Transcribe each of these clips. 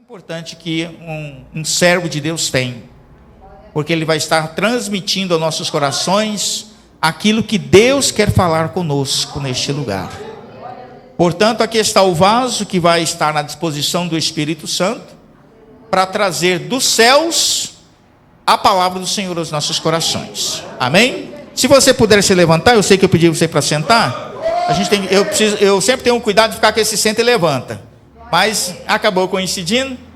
importante que um servo de Deus tem, porque ele vai estar transmitindo aos nossos corações aquilo que Deus quer falar conosco neste lugar. Portanto, aqui está o vaso que vai estar na disposição do Espírito Santo para trazer dos céus a palavra do Senhor aos nossos corações. Amém? Se você puder se levantar, eu sei que eu pedi você para sentar. Eu sempre tenho um cuidado de ficar com esse senta e levanta, mas acabou coincidindo.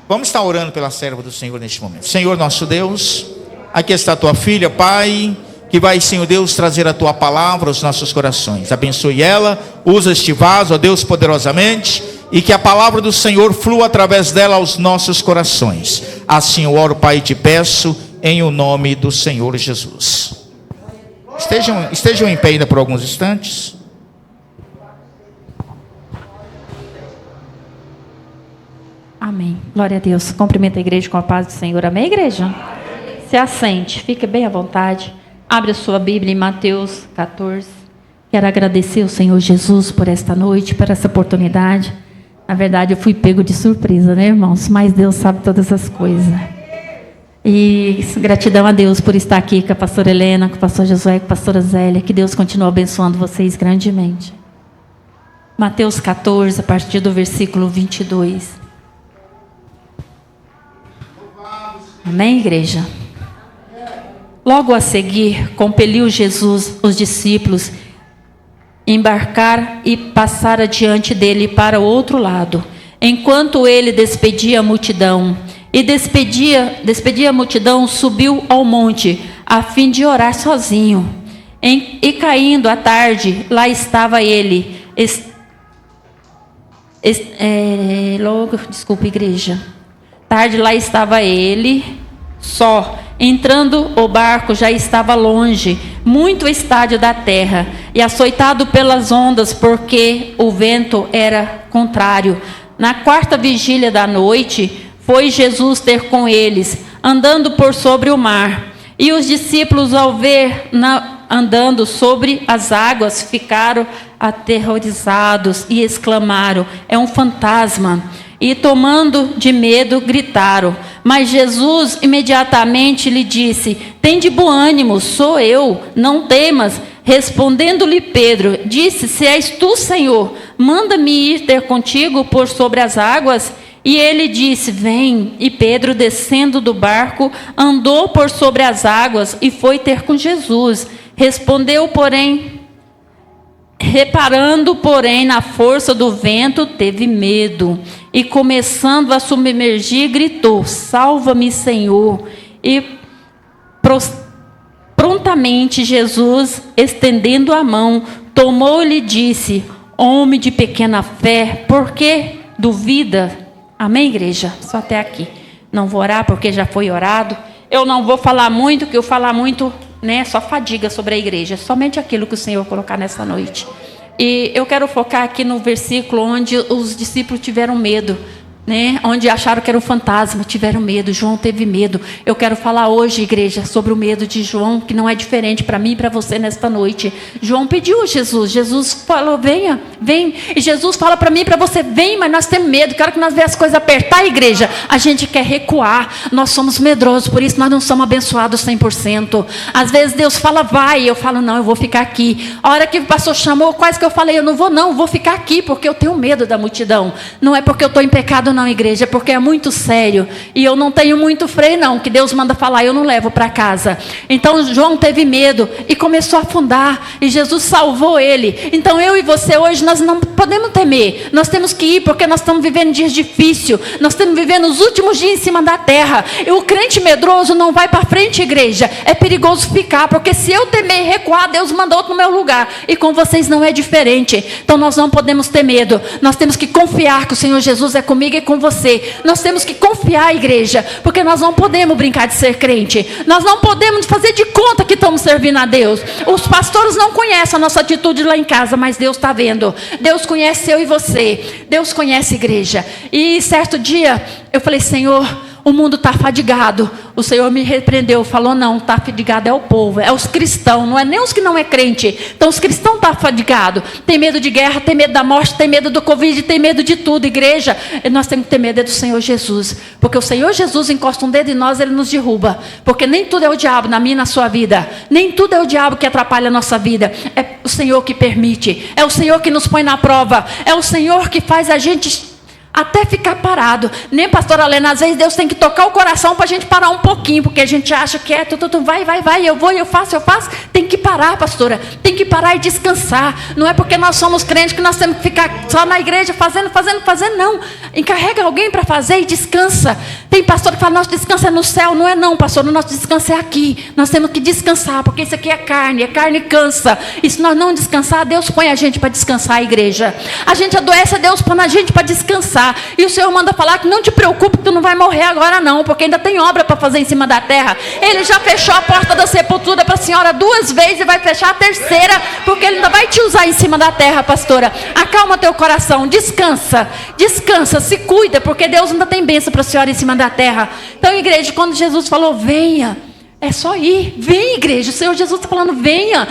Vamos estar orando pela serva do Senhor neste momento. Senhor nosso Deus, aqui está a tua filha, Pai, que vai, Senhor Deus, trazer a tua palavra aos nossos corações. Abençoe ela, usa este vaso, ó Deus, poderosamente, e que a palavra do Senhor flua através dela aos nossos corações. Assim eu oro, Pai, e te peço em o nome do Senhor Jesus. Estejam em pé ainda por alguns instantes. Amém. Glória a Deus. Cumprimenta a igreja com a paz do Senhor. Amém, igreja? Se assente, fique bem à vontade. Abre a sua Bíblia em Mateus 14. Quero agradecer ao Senhor Jesus por esta noite, por essa oportunidade. Na verdade, eu fui pego de surpresa, né, irmãos? Mas Deus sabe todas as coisas. E gratidão a Deus por estar aqui com a pastora Helena, com o pastor Josué, com a pastora Zélia. Que Deus continue abençoando vocês grandemente. Mateus 14, a partir do versículo 22. Amém, igreja? Logo a seguir, compeliu Jesus os discípulos a embarcar e passar adiante dele para o outro lado, enquanto ele despedia a multidão. E despedia a multidão, subiu ao monte, a fim de orar sozinho. E caindo a tarde, lá estava ele. Desculpa, igreja. Tarde lá estava ele, só. Entrando o barco já estava longe, muito estádio da terra, e açoitado pelas ondas, porque o vento era contrário. Na quarta vigília da noite, foi Jesus ter com eles, andando por sobre o mar. E os discípulos, ao ver andando sobre as águas, ficaram aterrorizados e exclamaram: é um fantasma. E tomando de medo, gritaram. Mas Jesus imediatamente lhe disse: tende bom ânimo, sou eu, não temas. Respondendo-lhe Pedro, disse: se és tu, Senhor, manda-me ir ter contigo por sobre as águas. E ele disse: vem. E Pedro, descendo do barco, andou por sobre as águas e foi ter com Jesus. Reparando, porém, na força do vento, teve medo. E começando a submergir, gritou: salva-me, Senhor. E prontamente Jesus, estendendo a mão, tomou-lhe e disse: homem de pequena fé, por que duvida? Amém, igreja? Só até aqui. Não vou orar porque já foi orado. Eu não vou falar muito, porque eu falar muito, só fadiga sobre a igreja. É somente aquilo que o Senhor colocar nessa noite. E eu quero focar aqui no versículo onde os discípulos tiveram medo, onde acharam que era um fantasma, tiveram medo. João teve medo. Eu quero falar hoje, igreja, sobre o medo de João, que não é diferente para mim e para você nesta noite. João pediu a Jesus. Jesus falou: venha, vem. E Jesus fala para mim e para você: vem, mas nós temos medo. Quero que nós vejamos as coisas apertar, igreja. A gente quer recuar. Nós somos medrosos, por isso nós não somos abençoados 100%. Às vezes Deus fala: vai. Eu falo: não, eu vou ficar aqui. A hora que o pastor chamou, quase que eu falei: eu não vou ficar aqui, porque eu tenho medo da multidão. Não é porque eu estou em pecado, não, igreja, é porque é muito sério. E eu não tenho muito freio, não. Que Deus manda falar, eu não levo para casa. Então João teve medo e começou a afundar. E Jesus salvou ele. Então eu e você hoje, nós não podemos temer. Nós temos que ir, porque nós estamos vivendo dias difíceis. Nós estamos vivendo os últimos dias em cima da terra. E o crente medroso não vai para frente, igreja. É perigoso ficar, porque se eu temer e recuar, Deus mandou outro no meu lugar. E com vocês não é diferente. Então nós não podemos ter medo. Nós temos que confiar que o Senhor Jesus é comigo e com você. Nós temos que confiar, igreja, porque nós não podemos brincar de ser crente. Nós não podemos fazer de conta que estamos servindo a Deus. Os pastores não conhecem a nossa atitude lá em casa, mas Deus está vendo. Deus conhece eu e você. Deus conhece a igreja. E certo dia eu falei: Senhor, o mundo está fadigado, o Senhor me repreendeu, falou, não, está fadigado é o povo, é os cristãos, não é nem os que não é crente. Então os cristãos estão fadigados, tem medo de guerra, tem medo da morte, tem medo do Covid, tem medo de tudo, igreja. E nós temos que ter medo do Senhor Jesus, porque o Senhor Jesus encosta um dedo em nós, Ele nos derruba, porque nem tudo é o diabo na minha e na sua vida, nem tudo é o diabo que atrapalha a nossa vida, é o Senhor que permite, é o Senhor que nos põe na prova, é o Senhor que faz a gente até ficar parado. Nem, pastora Helena, às vezes Deus tem que tocar o coração para a gente parar um pouquinho, porque a gente acha que vai, eu vou, eu faço. Tem que parar, pastora, tem que parar e descansar. Não é porque nós somos crentes que nós temos que ficar só na igreja fazendo, não. Encarrega alguém para fazer e descansa. Tem pastor que fala, nosso descanso é no céu. Não é não, pastor, o nosso descanso é aqui. Nós temos que descansar, porque isso aqui é carne cansa. E se nós não descansar, Deus põe a gente para descansar, a igreja. A gente adoece, Deus põe a gente para descansar. E o Senhor manda falar que não te preocupe, que tu não vai morrer agora não, porque ainda tem obra para fazer em cima da terra. Ele já fechou a porta da sepultura para a senhora 2 vezes e vai fechar a 3ª, porque Ele ainda vai te usar em cima da terra, pastora. Acalma teu coração, descansa, se cuida, porque Deus ainda tem bênção para a senhora em cima da terra. Então, igreja, quando Jesus falou, venha, é só ir, vem, igreja. O Senhor Jesus está falando, venha,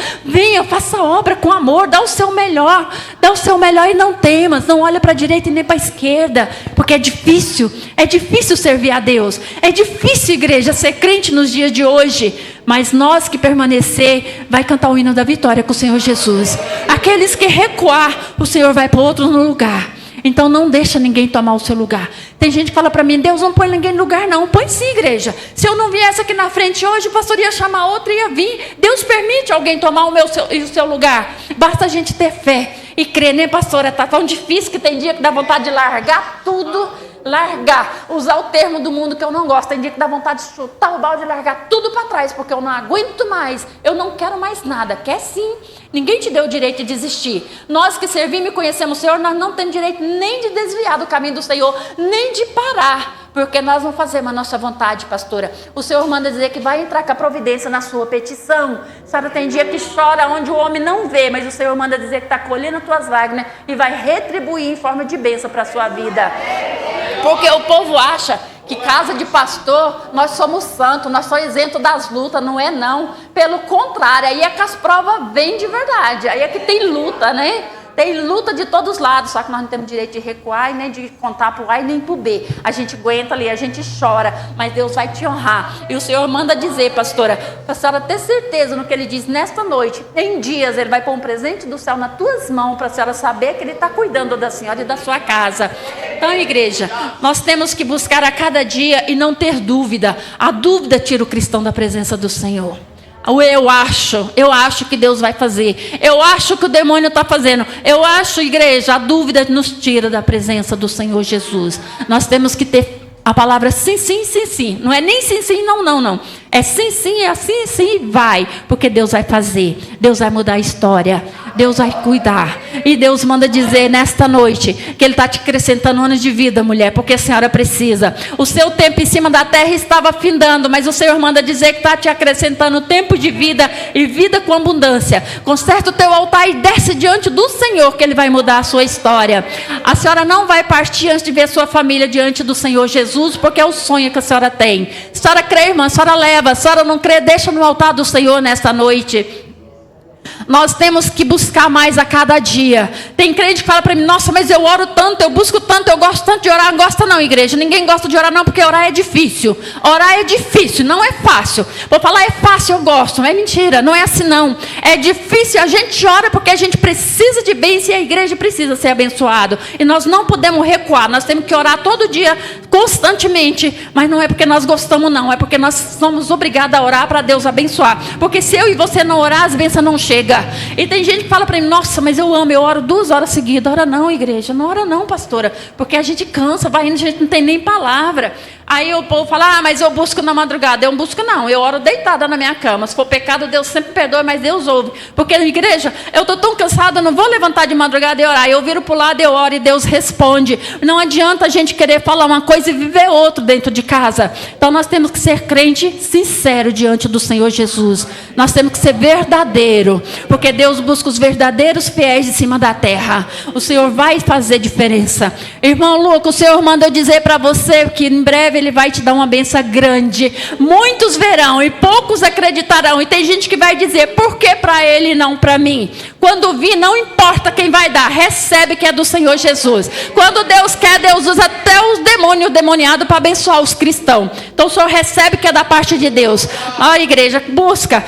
faça a obra com amor, dá o seu melhor e não temas, não olha para a direita e nem para a esquerda, porque é difícil servir a Deus, é difícil, igreja, ser crente nos dias de hoje, mas nós que permanecer, vai cantar o hino da vitória com o Senhor Jesus. Aqueles que recuar, o Senhor vai para outro lugar. Então não deixa ninguém tomar o seu lugar. Tem gente que fala para mim, Deus não põe ninguém no lugar não. Põe sim, igreja. Se eu não viesse aqui na frente hoje, o pastor ia chamar outro e ia vir. Deus permite alguém tomar o seu lugar. Basta a gente ter fé e crer, né, pastora? Está tão difícil que tem dia que dá vontade de largar tudo. Usar o termo do mundo que eu não gosto. Tem dia que dá vontade de chutar o balde e largar tudo para trás, porque eu não aguento mais, eu não quero mais nada. Quer sim, ninguém te deu o direito de desistir. Nós que servimos e conhecemos o Senhor, nós não temos direito nem de desviar do caminho do Senhor, nem de parar, porque nós não fazemos a nossa vontade, pastora. O Senhor manda dizer que vai entrar com a providência na sua petição. A senhora tem dia que chora onde o homem não vê, mas o Senhor manda dizer que está colhendo as tuas lágrimas e vai retribuir em forma de bênção para a sua vida. Porque o povo acha que casa de pastor, nós somos santos, nós somos isentos das lutas. Não é não, pelo contrário, aí é que as provas vêm de verdade, aí é que tem luta, né? Tem luta de todos os lados, só que nós não temos direito de recuar e nem de contar para o A e nem para o B. A gente aguenta ali, a gente chora, mas Deus vai te honrar. E o Senhor manda dizer, pastora, para a senhora ter certeza no que Ele diz nesta noite. Em dias Ele vai pôr um presente do céu nas tuas mãos, para a senhora saber que Ele está cuidando da senhora e da sua casa. Então, igreja, nós temos que buscar a cada dia e não ter dúvida. A dúvida tira o cristão da presença do Senhor. Eu acho que Deus vai fazer, eu acho que o demônio está fazendo, eu acho, igreja, a dúvida nos tira da presença do Senhor Jesus. Nós temos que ter a palavra sim, sim, sim, sim. Não é nem sim, sim, não, não, não. É sim, sim, é assim, sim, vai. Porque Deus vai fazer, Deus vai mudar a história, Deus vai cuidar. E Deus manda dizer nesta noite que Ele está te acrescentando anos de vida, mulher, porque a senhora precisa. O seu tempo em cima da terra estava findando, mas o Senhor manda dizer que está te acrescentando tempo de vida e vida com abundância. Conserta o teu altar e desce diante do Senhor, que Ele vai mudar a sua história. A senhora não vai partir antes de ver sua família diante do Senhor Jesus, porque é o sonho que a senhora tem. A senhora crê, irmã, a senhora leva. A senhora não crê, deixa no altar do Senhor nesta noite. Nós temos que buscar mais a cada dia. Tem crente que fala para mim, nossa, mas eu oro tanto, eu busco tanto, eu gosto tanto de orar. Não gosta não, igreja, ninguém gosta de orar não, porque orar é difícil. Orar é difícil, não é fácil. Vou falar, é fácil, eu gosto. É mentira, não é assim não. É difícil, a gente ora porque a gente precisa de bênção e a igreja precisa ser abençoado. E nós não podemos recuar, nós temos que orar todo dia, constantemente. Mas não é porque nós gostamos não, é porque nós somos obrigados a orar para Deus abençoar. Porque se eu e você não orar, as bênçãos não chegam. E tem gente que fala para mim, nossa, mas eu amo, eu oro 2 horas seguidas. Ora não, igreja, não ora não, pastora, porque a gente cansa, vai indo, a gente não tem nem palavra. Aí o povo fala, mas eu busco na madrugada. Eu não busco não, eu oro deitada na minha cama. Se for pecado, Deus sempre perdoa, mas Deus ouve. Porque na igreja, eu estou tão cansada, eu não vou levantar de madrugada e orar. Eu viro para o lado, eu oro e Deus responde. Não adianta a gente querer falar uma coisa e viver outra dentro de casa. Então nós temos que ser crente sincero diante do Senhor Jesus. Nós temos que ser verdadeiro, porque Deus busca os verdadeiros fiéis de cima da terra. O Senhor vai fazer diferença. Irmão Lucas, o Senhor manda eu dizer para você que em breve Ele vai te dar uma bênção grande. Muitos verão e poucos acreditarão. E tem gente que vai dizer, por que para ele e não para mim? Quando vir, não importa quem vai dar, recebe que é do Senhor Jesus. Quando Deus quer, Deus usa até os demônios e o demoniado para abençoar os cristãos. Então o Senhor recebe que é da parte de Deus. A igreja, busca,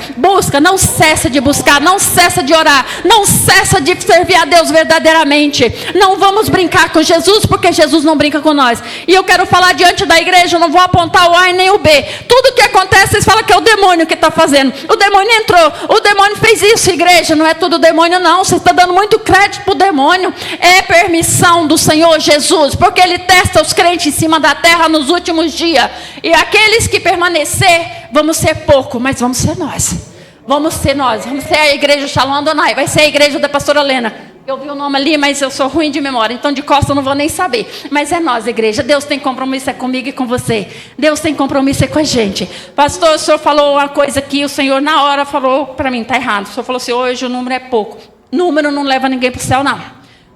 não cessa de buscar, não cessa de orar, não cessa de servir a Deus verdadeiramente. Não vamos brincar com Jesus, porque Jesus não brinca com nós. E eu quero falar diante da igreja, eu não vou apontar o A e nem o B. Tudo que acontece, vocês falam que é o demônio que está fazendo. O demônio entrou, o demônio fez isso, igreja. Não é tudo demônio não, você está dando muito crédito para o demônio. É permissão do Senhor Jesus, porque Ele testa os crentes em cima da terra nos últimos dias. E aqueles que permanecer, vamos ser pouco, mas vamos ser nós. Vamos ser nós, vamos ser a igreja Shalom Adonai, vai ser a igreja da pastora Lena. Eu vi o nome ali, mas eu sou ruim de memória, então de costa eu não vou nem saber. Mas é nós, igreja. Deus tem compromisso é comigo e com você. Deus tem compromisso é com a gente. Pastor, o senhor falou uma coisa aqui, o senhor na hora falou para mim, está errado. O senhor falou assim, hoje o número é pouco. Número não leva ninguém para o céu, não.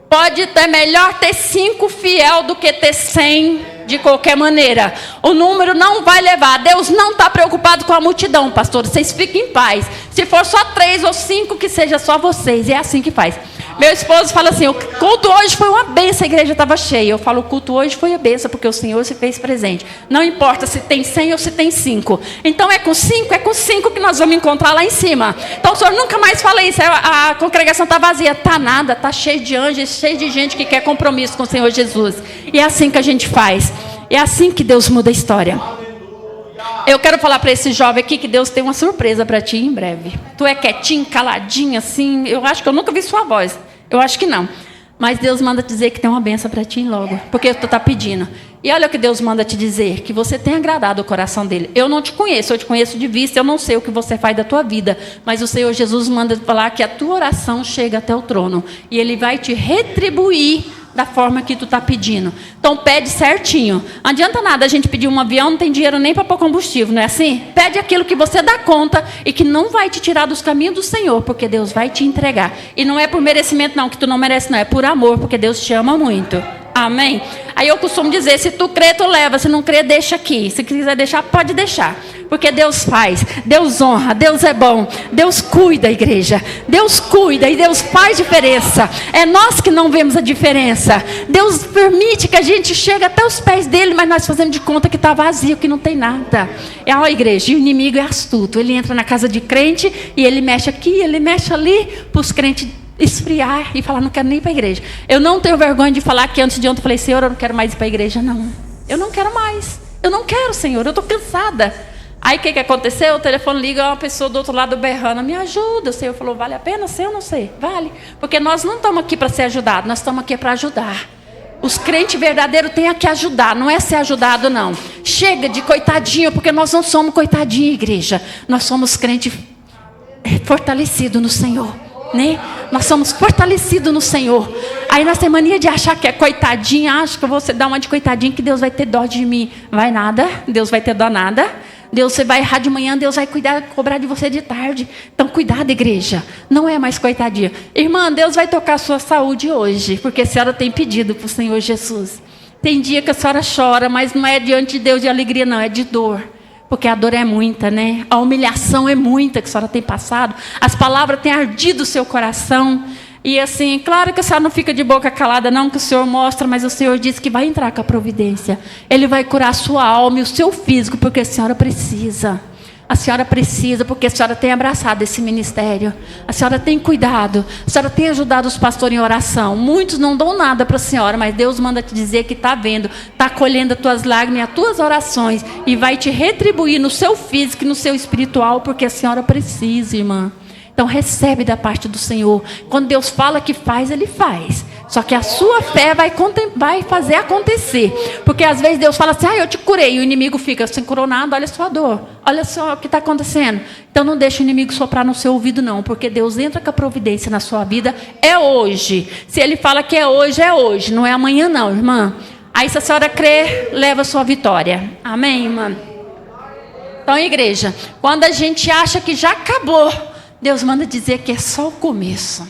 Pode ter melhor ter 5 fiel do que ter 100 de qualquer maneira. O número não vai levar. Deus não está preocupado com a multidão, pastor. Vocês fiquem em paz. Se for só 3 ou 5, que seja só vocês. É assim que faz. Meu esposo fala assim, o culto hoje foi uma bênção, a igreja estava cheia. Eu falo, o culto hoje foi a bênção, porque o Senhor se fez presente. Não importa se tem 100 ou se tem 5. Então é com 5 que nós vamos encontrar lá em cima. Então o Senhor nunca mais fala isso, a congregação está vazia. Está nada, está cheio de anjos, cheio de gente que quer compromisso com o Senhor Jesus. E é assim que a gente faz. É assim que Deus muda a história. Eu quero falar para esse jovem aqui que Deus tem uma surpresa para ti em breve. Tu é quietinho, caladinho assim. Eu acho que eu nunca vi sua voz. Eu acho que não. Mas Deus manda te dizer que tem uma benção para ti logo. Porque tu está pedindo. E olha o que Deus manda te dizer. Que você tem agradado o coração dele. Eu não te conheço. Eu te conheço de vista. Eu não sei o que você faz da tua vida. Mas o Senhor Jesus manda te falar que a tua oração chega até o trono. E ele vai te retribuir da forma que tu está pedindo. Então pede certinho. Não adianta nada a gente pedir um avião, não tem dinheiro nem para pôr combustível, não é assim? Pede aquilo que você dá conta e que não vai te tirar dos caminhos do Senhor, porque Deus vai te entregar. E não é por merecimento não, que tu não merece não, é por amor, porque Deus te ama muito. Amém? Aí eu costumo dizer, se tu crê, tu leva. Se não crê, deixa aqui. Se quiser deixar, pode deixar. Porque Deus faz, Deus honra, Deus é bom. Deus cuida, igreja. Deus cuida e Deus faz diferença. É nós que não vemos a diferença. Deus permite que a gente chegue até os pés dele, mas nós fazemos de conta que está vazio, que não tem nada. É a igreja. E o inimigo é astuto. Ele entra na casa de crente e ele mexe aqui, ele mexe ali, para os crentes esfriar e falar, não quero nem ir para a igreja. Eu não tenho vergonha de falar que antes de ontem eu falei, Senhor, eu não quero mais ir para a igreja, não. Eu não quero mais. Eu não quero, Senhor, eu estou cansada. Aí o que aconteceu? O telefone liga, uma pessoa do outro lado berrando, me ajuda. O Senhor falou, vale a pena? Sei ou não sei? Vale. Porque nós não estamos aqui para ser ajudados, nós estamos aqui para ajudar. Os crentes verdadeiros têm que ajudar, não é ser ajudado, não. Chega de coitadinho, porque nós não somos coitadinho, igreja. Nós somos crentes fortalecidos no Senhor. Né? Nós somos fortalecidos no Senhor. Aí nós temos mania de achar que é coitadinha. Acho que eu vou dar uma de coitadinha que Deus vai ter dó de mim. Vai nada, Deus vai ter dó nada. Deus, você vai errar de manhã, Deus vai cobrar de você de tarde. Então cuidado, igreja. Não é mais coitadinha. Irmã, Deus vai tocar a sua saúde hoje, porque a senhora tem pedido para o Senhor Jesus. Tem dia que a senhora chora, mas não é diante de Deus de alegria, não, é de dor. Porque a dor é muita, né? A humilhação é muita que a senhora tem passado. As palavras têm ardido o seu coração. E assim, claro que a senhora não fica de boca calada, não, que o Senhor mostra, mas o Senhor diz que vai entrar com a providência. Ele vai curar a sua alma e o seu físico, porque a senhora precisa. A senhora precisa, porque a senhora tem abraçado esse ministério. A senhora tem cuidado. A senhora tem ajudado os pastores em oração. Muitos não dão nada para a senhora, mas Deus manda te dizer que está vendo, está colhendo as tuas lágrimas e as tuas orações e vai te retribuir no seu físico e no seu espiritual, porque a senhora precisa, irmã. Então recebe da parte do Senhor. Quando Deus fala que faz, Ele faz. Só que a sua fé vai fazer acontecer. Porque às vezes Deus fala assim, eu te curei. E o inimigo fica, sem curou nada, olha a sua dor. Olha só o que está acontecendo. Então não deixe o inimigo soprar no seu ouvido não. Porque Deus entra com a providência na sua vida. É hoje. Se Ele fala que é hoje. Não é amanhã não, irmã. Aí se a senhora crer, leva a sua vitória. Amém, irmã? Então, igreja, quando a gente acha que já acabou, Deus manda dizer que é só o começo.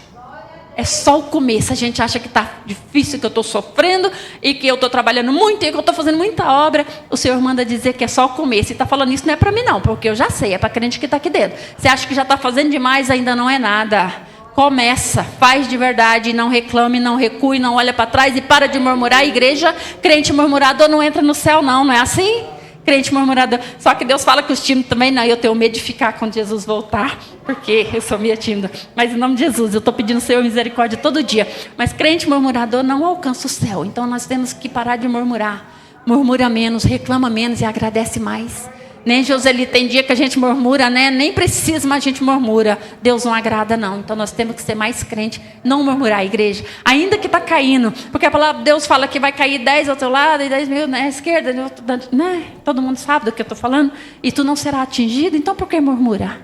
É só o começo. A gente acha que está difícil, que eu estou sofrendo e que eu estou trabalhando muito e que eu estou fazendo muita obra. O Senhor manda dizer que é só o começo. E está falando isso não é para mim não, porque eu já sei, é para crente que está aqui dentro. Você acha que já está fazendo demais, ainda não é nada. Começa, faz de verdade, não reclame, não recue, não olha para trás e para de murmurar. Igreja, crente murmurador não entra no céu não é assim? Crente murmurador. Só que Deus fala que os tímidos também não. Eu tenho medo de ficar quando Jesus voltar, porque eu sou meio tímida. Mas em nome de Jesus, eu estou pedindo o Senhor misericórdia todo dia. Mas crente murmurador não alcança o céu. Então nós temos que parar de murmurar. Murmura menos, reclama menos e agradece mais. Nem Joseli, tem dia que a gente murmura, né? Nem precisa, mas a gente murmura. Deus não agrada, não. Então nós temos que ser mais crente, não murmurar, igreja. Ainda que está caindo, porque a palavra de Deus fala que vai cair 10 ao teu lado e 10 mil na esquerda, né? Todo mundo sabe do que eu estou falando. E tu não será atingido, então por que murmura?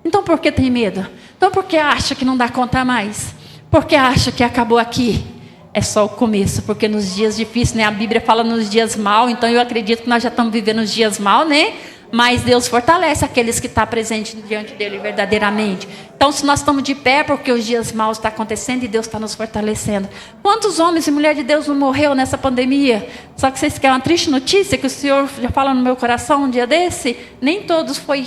Então por que tem medo? Então por que acha que não dá conta mais? Por que acha que acabou aqui? É só o começo, porque nos dias difíceis, né? A Bíblia fala nos dias maus, então eu acredito que nós já estamos vivendo os dias maus, né? Mas Deus fortalece aqueles que estão presentes diante dele verdadeiramente. Então, se nós estamos de pé, porque os dias maus estão acontecendo e Deus está nos fortalecendo. Quantos homens e mulheres de Deus não morreu nessa pandemia? Só que vocês querem uma triste notícia, que o Senhor já fala no meu coração um dia desse? Nem todos foi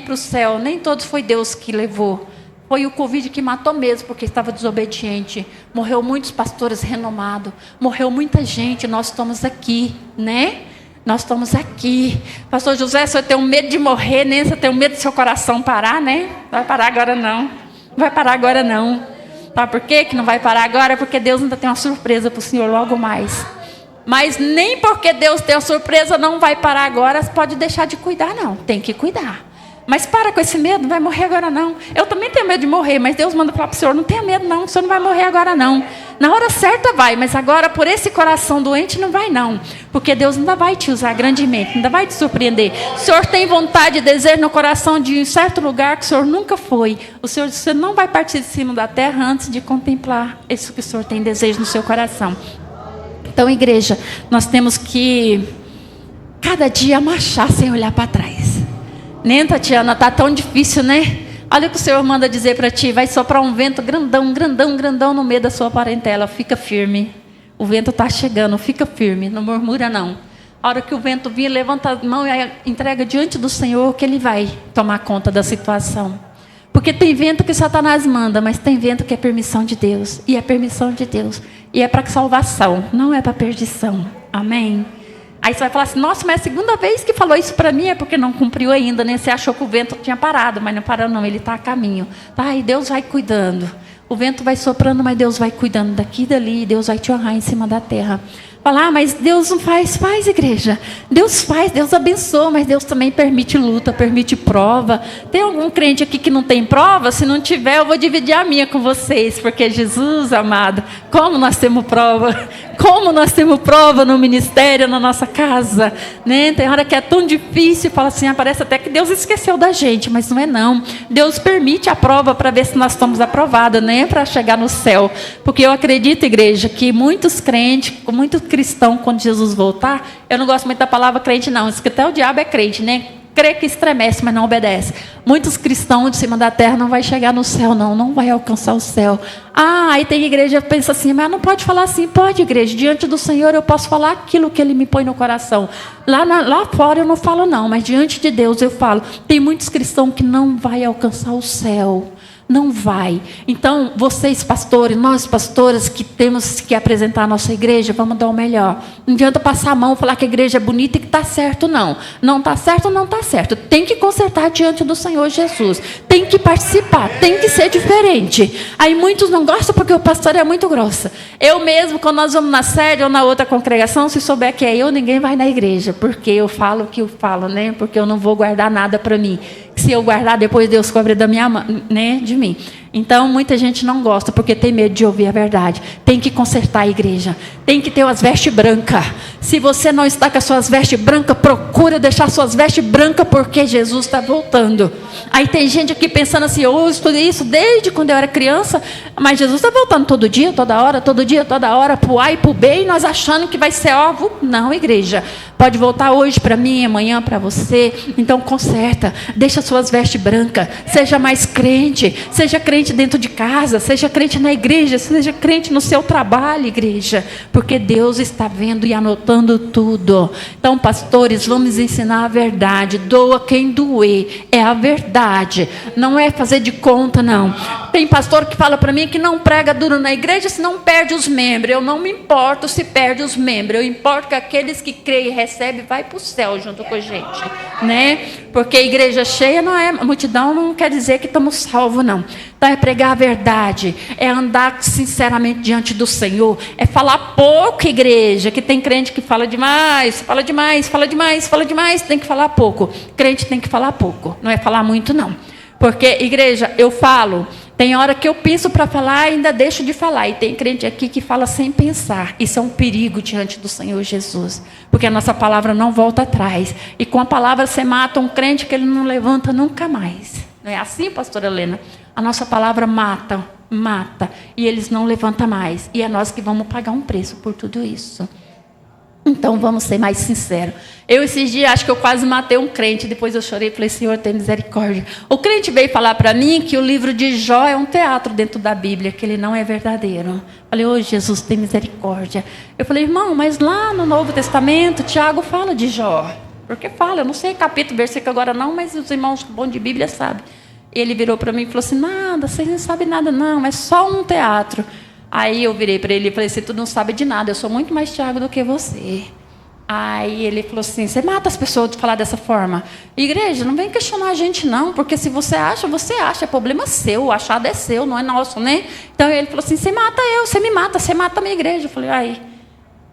para o céu, nem todos foi Deus que levou. Foi o Covid que matou mesmo, porque estava desobediente. Morreu muitos pastores renomados. Morreu muita gente, nós estamos aqui, né? Nós estamos aqui. Pastor José, você tem medo de morrer, né? Você tem medo do seu coração parar, né? Não vai parar agora não. Não vai parar agora não. Sabe por quê que não vai parar agora? Porque Deus ainda tem uma surpresa para o Senhor logo mais. Mas nem porque Deus tem uma surpresa não vai parar agora, você pode deixar de cuidar não. Tem que cuidar. Mas para com esse medo, não vai morrer agora não. Eu também tenho medo de morrer, mas Deus manda falar para o Senhor, não tenha medo não, o Senhor não vai morrer agora não. Na hora certa vai, mas agora por esse coração doente não vai não. Porque Deus ainda vai te usar grandemente, ainda vai te surpreender. O Senhor tem vontade e desejo no coração de ir em um certo lugar que o Senhor nunca foi. Você não vai partir de cima da terra antes de contemplar isso que o Senhor tem desejo no seu coração. Então, igreja, nós temos que cada dia marchar sem olhar para trás. Nem, Tatiana, está tão difícil, né? Olha o que o Senhor manda dizer para ti. Vai soprar um vento grandão, grandão, grandão no meio da sua parentela. Fica firme. O vento está chegando, fica firme. Não murmura, não. A hora que o vento vir, levanta a mão e entrega diante do Senhor, que Ele vai tomar conta da situação. Porque tem vento que Satanás manda, mas tem vento que é permissão de Deus. E é permissão de Deus. E é para salvação, não é para perdição. Amém? Aí você vai falar assim, nossa, mas é a segunda vez que falou isso para mim, é porque não cumpriu ainda, né? Você achou que o vento tinha parado, mas não parou não, ele está a caminho. Tá? E Deus vai cuidando. O vento vai soprando, mas Deus vai cuidando daqui e dali, Deus vai te honrar em cima da terra. Falar, mas Deus não faz, igreja. Deus faz, Deus abençoa, mas Deus também permite luta, permite prova. Tem algum crente aqui que não tem prova? Se não tiver, eu vou dividir a minha com vocês, porque Jesus, amado, como nós temos prova, como nós temos prova no ministério, na nossa casa, né? Tem hora que é tão difícil, fala assim, parece até que Deus esqueceu da gente, mas não é não. Deus permite a prova para ver se nós estamos aprovados, né? Para chegar no céu. Porque eu acredito, igreja, que muitos crentes, muitos cristão, quando Jesus voltar, eu não gosto muito da palavra crente não, isso que até o diabo é crente, né? Crê que estremece, mas não obedece. Muitos cristãos de cima da terra não vai chegar no céu não vai alcançar o céu. Aí tem igreja que pensa assim, mas não pode falar assim. Pode, igreja, diante do Senhor eu posso falar aquilo que Ele me põe no coração. Lá fora eu não falo não, mas diante de Deus eu falo. Tem muitos cristãos que não vai alcançar o céu. Não vai. Então, vocês pastores, nós pastoras que temos que apresentar a nossa igreja, vamos dar o melhor. Não adianta passar a mão e falar que a igreja é bonita e que está certo, não. Não está certo, não está certo. Tem que consertar diante do Senhor Jesus. Tem que participar, tem que ser diferente. Aí muitos não gostam porque o pastor é muito grossa. Eu mesmo, quando nós vamos na sede ou na outra congregação, se souber que é eu, ninguém vai na igreja. Porque eu falo o que eu falo, né? Porque eu não vou guardar nada para mim. Se eu guardar, depois Deus cobre da minha mão, né, de mim. Então, muita gente não gosta, porque tem medo de ouvir a verdade. Tem que consertar a igreja. Tem que ter as vestes brancas. Se você não está com as suas vestes brancas, procura deixar suas vestes brancas, porque Jesus está voltando. Aí tem gente aqui pensando assim, eu estudei isso desde quando eu era criança, mas Jesus está voltando todo dia, toda hora, para o A e para o B, e nós achando que vai ser óbvio. Não, igreja. pode voltar hoje para mim, amanhã para você. Então conserta, deixa suas vestes brancas, seja mais crente, seja crente dentro de casa, seja crente na igreja, seja crente no seu trabalho, igreja, porque Deus está vendo e anotando tudo. Então, pastores, vamos ensinar a verdade. Doa quem doer, é a verdade, não é fazer de conta, não. Tem pastor que fala para mim que não prega duro na igreja, senão perde os membros. Eu não me importo se perde os membros, eu importo que aqueles que creem e recebem vai para o céu junto com a gente, né? Porque igreja cheia não é, multidão não quer dizer que estamos salvos, não. Então é pregar a verdade, é andar sinceramente diante do Senhor, é falar pouco, igreja, que tem crente que fala demais, tem que falar pouco. Crente tem que falar pouco, não é falar muito, não. Porque, igreja, eu falo, tem hora que eu penso para falar e ainda deixo de falar. E tem crente aqui que fala sem pensar. Isso é um perigo diante do Senhor Jesus. Porque a nossa palavra não volta atrás. E com a palavra você mata um crente que ele não levanta nunca mais. Não é assim, pastora Helena? A nossa palavra mata. E eles não levantam mais. E é nós que vamos pagar um preço por tudo isso. Então, vamos ser mais sinceros. Eu, esses dias, acho que eu quase matei um crente. Depois eu chorei e falei, Senhor, tem misericórdia. O crente veio falar para mim que o livro de Jó é um teatro dentro da Bíblia, que ele não é verdadeiro. Falei, ô Jesus, tem misericórdia. Eu falei, irmão, mas lá no Novo Testamento, Tiago fala de Jó. Porque fala, eu não sei capítulo, versículo agora não, mas os irmãos bons de Bíblia sabem. Ele virou para mim e falou assim, nada, vocês não sabem nada não, é só um teatro. Aí eu virei para ele e falei assim, tu não sabe de nada, eu sou muito mais Tiago do que você. Aí ele falou assim, você mata as pessoas de falar dessa forma. Igreja, não vem questionar a gente não, porque se você acha, é problema seu, o achado é seu, não é nosso, né? Então ele falou assim, você mata eu, você me mata, você mata a minha igreja. Eu falei, aí,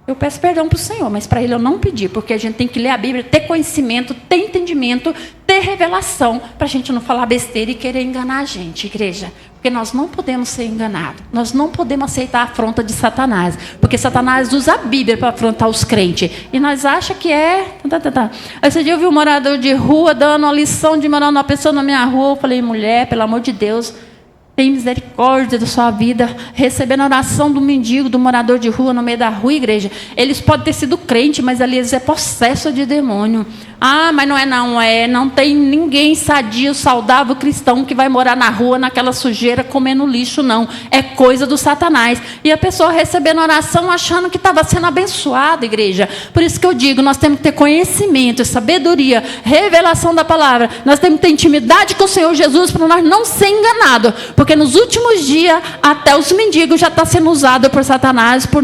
eu peço perdão para o Senhor, mas para ele eu não pedi, porque a gente tem que ler a Bíblia, ter conhecimento, ter entendimento, ter revelação, para a gente não falar besteira e querer enganar a gente, igreja. Porque nós não podemos ser enganados. Nós não podemos aceitar a afronta de Satanás. Porque Satanás usa a Bíblia para afrontar os crentes. E nós achamos que é... Esse dia eu vi um morador de rua dando uma lição de morar numa pessoa na minha rua. Eu falei, mulher, pelo amor de Deus, tem misericórdia da sua vida. Recebendo a oração do mendigo, do morador de rua no meio da rua, igreja. Eles podem ter sido crente, mas ali eles é possesso de demônio. Ah, mas não tem ninguém sadio, saudável, cristão que vai morar na rua, naquela sujeira, comendo lixo, não. É coisa do Satanás. E a pessoa recebendo oração, achando que estava sendo abençoada, igreja. Por isso que eu digo, nós temos que ter conhecimento, sabedoria, revelação da palavra. Nós temos que ter intimidade com o Senhor Jesus para nós não ser enganados. Porque nos últimos dias, até os mendigos já estão sendo usados por Satanás por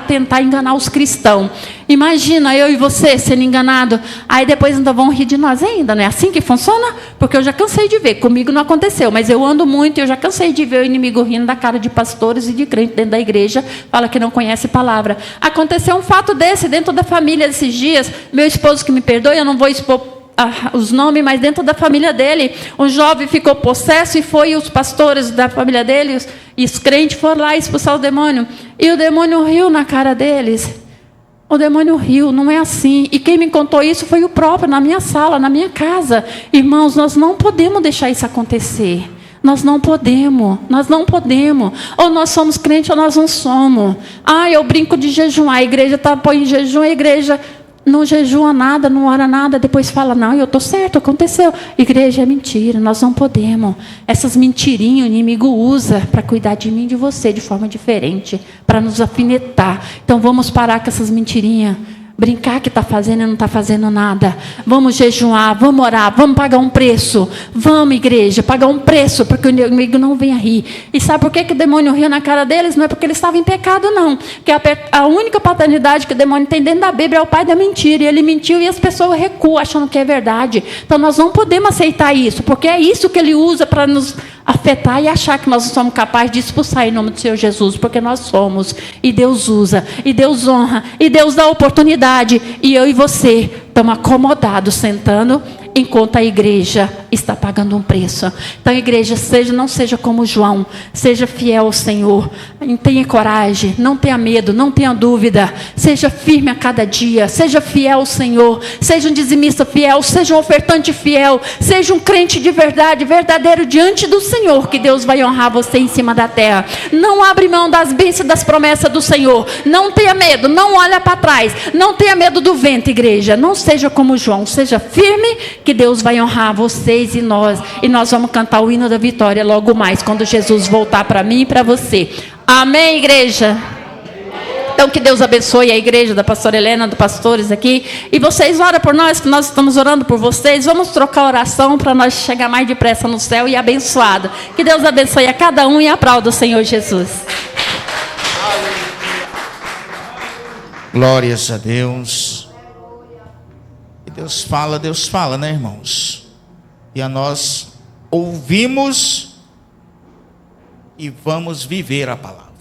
tentar enganar os cristãos. Imagina eu e você sendo enganado. Aí depois ainda vão rir de nós ainda. Não é assim que funciona? Porque eu já cansei de ver. Comigo não aconteceu, mas eu ando muito e eu já cansei de ver o inimigo rindo da cara de pastores e de crentes dentro da igreja. Fala que não conhece palavra. Aconteceu um fato desse dentro da família esses dias. Meu esposo que me perdoe, eu não vou expor os nomes, mas dentro da família dele, um jovem ficou possesso e foi os pastores da família dele, os crentes foram lá expulsar o demônio. E o demônio riu na cara deles. O demônio riu, não é assim. E quem me contou isso foi o próprio, na minha sala, na minha casa. Irmãos, nós não podemos deixar isso acontecer. Nós não podemos. Ou nós somos crentes ou nós não somos. Ah, eu brinco de jejuar. A igreja põe em jejum, a igreja não jejua nada, não ora nada, depois fala, não, eu estou certo, aconteceu. Igreja, é mentira, nós não podemos. Essas mentirinhas o inimigo usa para cuidar de mim e de você de forma diferente, para nos afinetar. Então vamos parar com essas mentirinhas. Brincar que está fazendo e não está fazendo nada. Vamos jejuar, vamos orar, vamos pagar um preço. Vamos, igreja, pagar um preço, porque o inimigo não vem a rir. E sabe por que o demônio riu na cara deles? Não é porque eles estavam em pecado, não. Porque a única paternidade que o demônio tem dentro da Bíblia é o pai da mentira. E ele mentiu e as pessoas recuam, achando que é verdade. Então nós não podemos aceitar isso, porque é isso que ele usa para nos afetar e achar que nós não somos capazes de expulsar em nome do Senhor Jesus, porque nós somos. E Deus usa, e Deus honra, e Deus dá oportunidade. E eu e você estamos acomodados, sentando, enquanto a igreja está pagando um preço. Então, igreja, não seja como João, seja fiel ao Senhor, tenha coragem, não tenha medo, não tenha dúvida, seja firme a cada dia, seja fiel ao Senhor, seja um dizimista fiel, seja um ofertante fiel, seja um crente de verdade, verdadeiro diante do Senhor, que Deus vai honrar você em cima da terra. Não abre mão das bênçãos e das promessas do Senhor, não tenha medo, não olha para trás, não tenha medo do vento, igreja, não seja como João, seja firme, que Deus vai honrar vocês e nós vamos cantar o hino da vitória logo mais, quando Jesus voltar para mim e para você. Amém, igreja? Então, que Deus abençoe a igreja da pastora Helena, dos pastores aqui. E vocês oram por nós, que nós estamos orando por vocês. Vamos trocar oração para nós chegar mais depressa no céu e abençoado. Que Deus abençoe a cada um e aplauda o Senhor Jesus. Glórias a Deus. E Deus fala, né, irmãos? E a nós ouvimos e vamos viver a palavra.